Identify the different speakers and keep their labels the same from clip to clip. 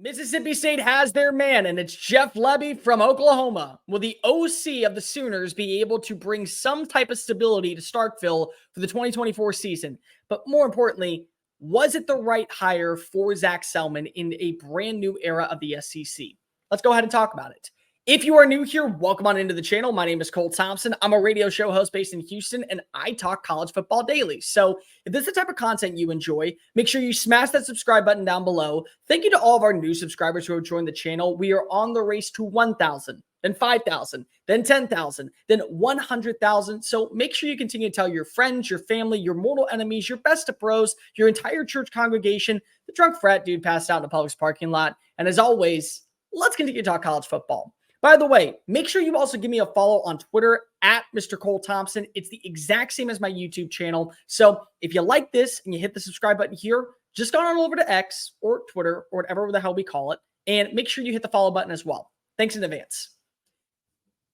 Speaker 1: Mississippi State has their man, and it's Jeff Lebby from Oklahoma. Will the OC of the Sooners be able to bring some type of stability to Starkville for the 2024 season? But more importantly, was it the right hire for Zach Selman in a brand new era of the SEC? Let's go ahead and talk about it. If you are new here, welcome on into the channel. My name is Cole Thompson. I'm a radio show host based in Houston, and I talk college football daily. So if this is the type of content you enjoy, make sure you smash that subscribe button down below. Thank you to all of our new subscribers who have joined the channel. We are on the race to 1,000, then 5,000, then 10,000, then 100,000. So make sure you continue to tell your friends, your family, your mortal enemies, your best of bros, your entire church congregation, the drunk frat dude passed out in a Publix parking lot. And as always, let's continue to talk college football. By the way, make sure you also give me a follow on Twitter at Mr. Cole Thompson. It's the exact same as my YouTube channel. So if you like this and you hit the subscribe button here, just go on over to X or Twitter or whatever the hell we call it, and make sure you hit the follow button as well. Thanks in advance.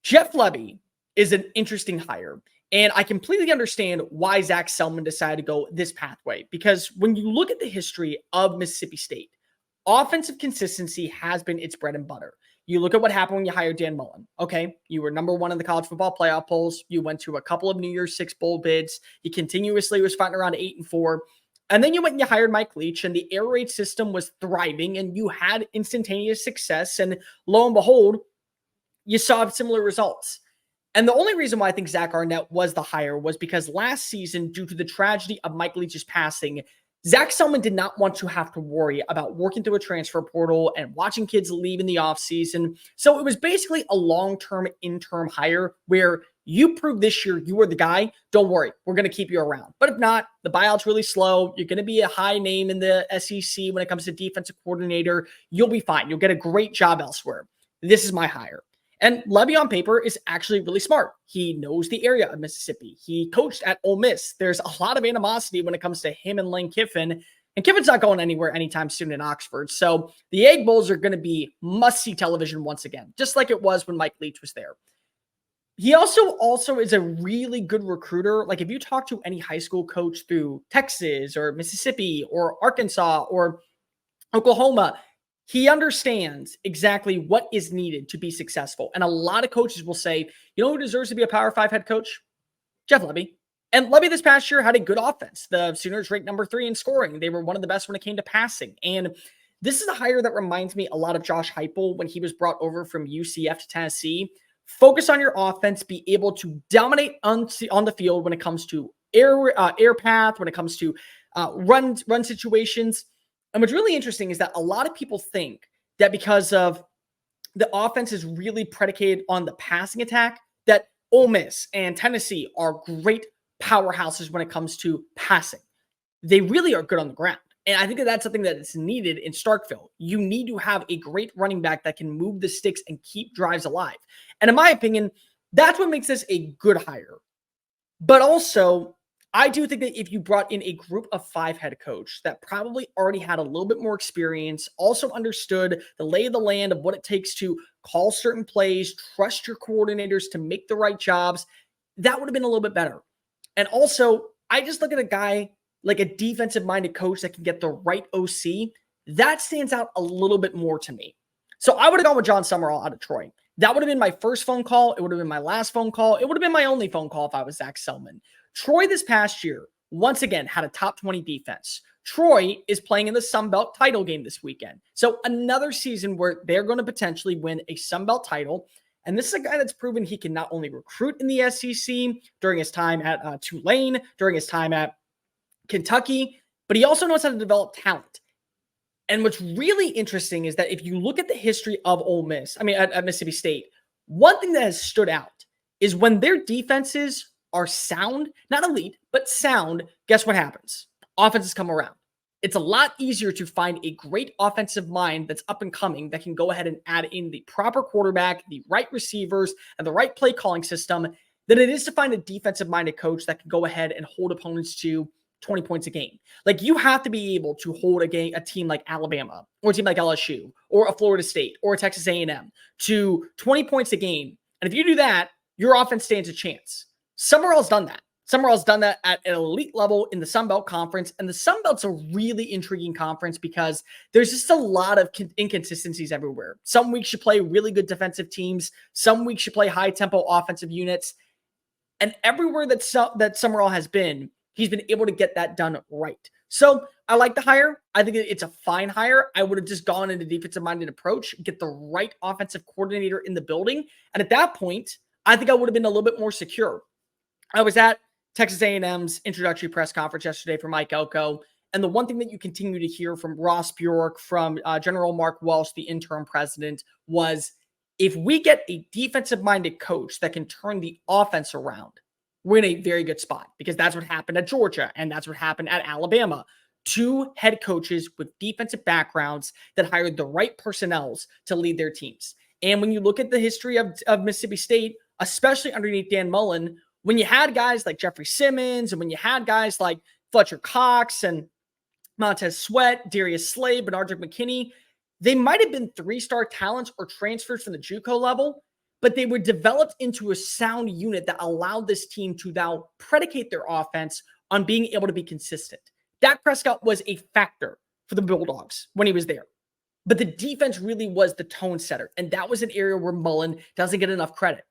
Speaker 1: Jeff Lebby is an interesting hire, and I completely understand why Zach Selman decided to go this pathway, because when you look at the history of Mississippi State, offensive consistency has been its bread and butter. You look at what happened when you hired Dan Mullen. Okay, you were number one in the college football playoff polls. You went to a couple of New Year's Six bowl bids. You continuously was fighting around 8-4. And then you went and you hired Mike Leach, and the air raid system was thriving, and you had instantaneous success. And lo and behold, you saw similar results. And the only reason why I think Zach Arnett was the hire was because last season, due to the tragedy of Mike Leach's passing, Zach Selman did not want to have to worry about working through a transfer portal and watching kids leave in the offseason. So it was basically a long-term interim hire where you prove this year you are the guy. Don't worry, we're going to keep you around. But if not, the buyout's really slow. You're going to be a high name in the SEC when it comes to defensive coordinator. You'll be fine. You'll get a great job elsewhere. This is my hire. And Lebby on paper is actually really smart. He knows the area of Mississippi. He coached at Ole Miss. There's a lot of animosity when it comes to him and Lane Kiffin. And Kiffin's not going anywhere anytime soon in Oxford. So the Egg Bowls are going to be must-see television once again, just like it was when Mike Leach was there. He also is a really good recruiter. Like if you talk to any high school coach through Texas or Mississippi or Arkansas or Oklahoma, he understands exactly what is needed to be successful. And a lot of coaches will say, you know who deserves to be a Power 5 head coach? Jeff Lebby. And Lebby this past year had a good offense. The Sooners ranked number 3 in scoring. They were one of the best when it came to passing. And this is a hire that reminds me a lot of Josh Heupel when he was brought over from UCF to Tennessee. Focus on your offense, be able to dominate on the field when it comes to air path, when it comes to run situations. And what's really interesting is that a lot of people think that because of the offense is really predicated on the passing attack, that Ole Miss and Tennessee are great powerhouses when it comes to passing. They really are good on the ground. And I think that that's something that is needed in Starkville. You need to have a great running back that can move the sticks and keep drives alive. And in my opinion, that's what makes this a good hire. But also, I do think that if you brought in a group of 5 head coach that probably already had a little bit more experience, also understood the lay of the land of what it takes to call certain plays, trust your coordinators to make the right jobs, that would have been a little bit better. And also, I just look at a guy like a defensive-minded coach that can get the right OC. That stands out a little bit more to me. So I would have gone with John Summerall out of Troy. That would have been my first phone call. It would have been my last phone call. It would have been my only phone call if I was Zach Selman. Troy this past year, once again, had a top 20 defense. Troy is playing in the Sun Belt title game this weekend. So another season where they're going to potentially win a Sun Belt title. And this is a guy that's proven he can not only recruit in the SEC during his time at Tulane, during his time at Kentucky, but he also knows how to develop talent. And what's really interesting is that if you look at the history of at Mississippi State, one thing that has stood out is when their defenses are sound, not elite, but sound, guess what happens? Offenses come around. It's a lot easier to find a great offensive mind that's up and coming that can go ahead and add in the proper quarterback, the right receivers, and the right play calling system than it is to find a defensive-minded coach that can go ahead and hold opponents to 20 points a game. Like you have to be able to hold a team like Alabama or a team like LSU or a Florida State or a Texas A&M to 20 points a game. And if you do that, your offense stands a chance. Summerall's done that. Summerall's done that at an elite level in the Sun Belt Conference, and the Sun Belt's a really intriguing conference because there's just a lot of inconsistencies everywhere. Some weeks you play really good defensive teams, some weeks you play high-tempo offensive units, and everywhere that Summerall has been, he's been able to get that done right. So I like the hire. I think it's a fine hire. I would have just gone into defensive-minded approach, get the right offensive coordinator in the building, and at that point, I think I would have been a little bit more secure. I was at Texas A&M's introductory press conference yesterday for Mike Elko. And the one thing that you continue to hear from Ross Bjork, from General Mark Welsh, the interim president, was if we get a defensive-minded coach that can turn the offense around, we're in a very good spot, because that's what happened at Georgia and that's what happened at Alabama. Two head coaches with defensive backgrounds that hired the right personnel to lead their teams. And when you look at the history of Mississippi State, especially underneath Dan Mullen, when you had guys like Jeffrey Simmons and when you had guys like Fletcher Cox and Montez Sweat, Darius Slade, Bernard McKinney, they might have been 3-star talents or transfers from the JUCO level, but they were developed into a sound unit that allowed this team to now predicate their offense on being able to be consistent. Dak Prescott was a factor for the Bulldogs when he was there, but the defense really was the tone setter, and that was an area where Mullen doesn't get enough credit.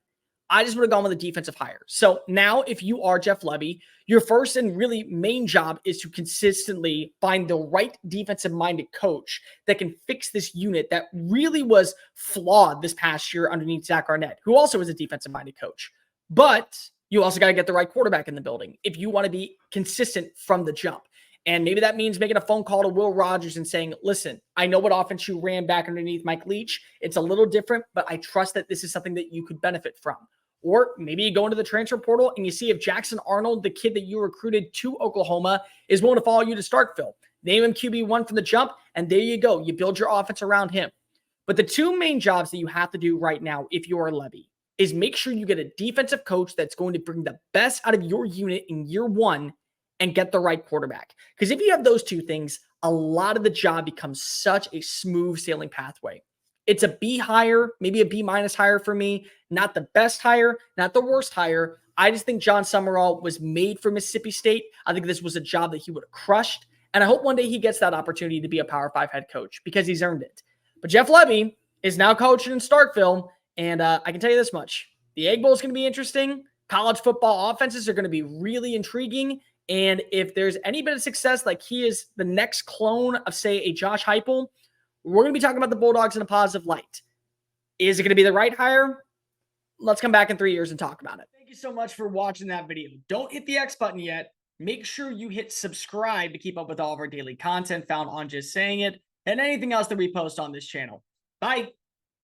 Speaker 1: I just would have gone with a defensive hire. So now, if you are Jeff Lebby, your first and really main job is to consistently find the right defensive-minded coach that can fix this unit that really was flawed this past year underneath Zach Arnett, who also is a defensive-minded coach. But you also got to get the right quarterback in the building if you want to be consistent from the jump. And maybe that means making a phone call to Will Rogers and saying, listen, I know what offense you ran back underneath Mike Leach. It's a little different, but I trust that this is something that you could benefit from. Or maybe you go into the transfer portal and you see if Jackson Arnold, the kid that you recruited to Oklahoma, is willing to follow you to Starkville. Name him QB1 from the jump, and there you go. You build your offense around him. But the two main jobs that you have to do right now, if you are Lebby, is make sure you get a defensive coach that's going to bring the best out of your unit in year one and get the right quarterback. Because if you have those two things, a lot of the job becomes such a smooth sailing pathway. It's a B hire, maybe a B minus hire for me. Not the best hire, not the worst hire. I just think John Summerall was made for Mississippi State. I think this was a job that he would have crushed. And I hope one day he gets that opportunity to be a Power 5 head coach because he's earned it. But Jeff Lebby is now coaching in Starkville. And I can tell you this much. The Egg Bowl is going to be interesting. College football offenses are going to be really intriguing. And if there's any bit of success, like he is the next clone of, say, a Josh Heupel, we're going to be talking about the Bulldogs in a positive light. Is it going to be the right hire? Let's come back in 3 years and talk about it. Thank you so much for watching that video. Don't hit the X button yet. Make sure you hit subscribe to keep up with all of our daily content found on Just Saying It and anything else that we post on this channel. Bye.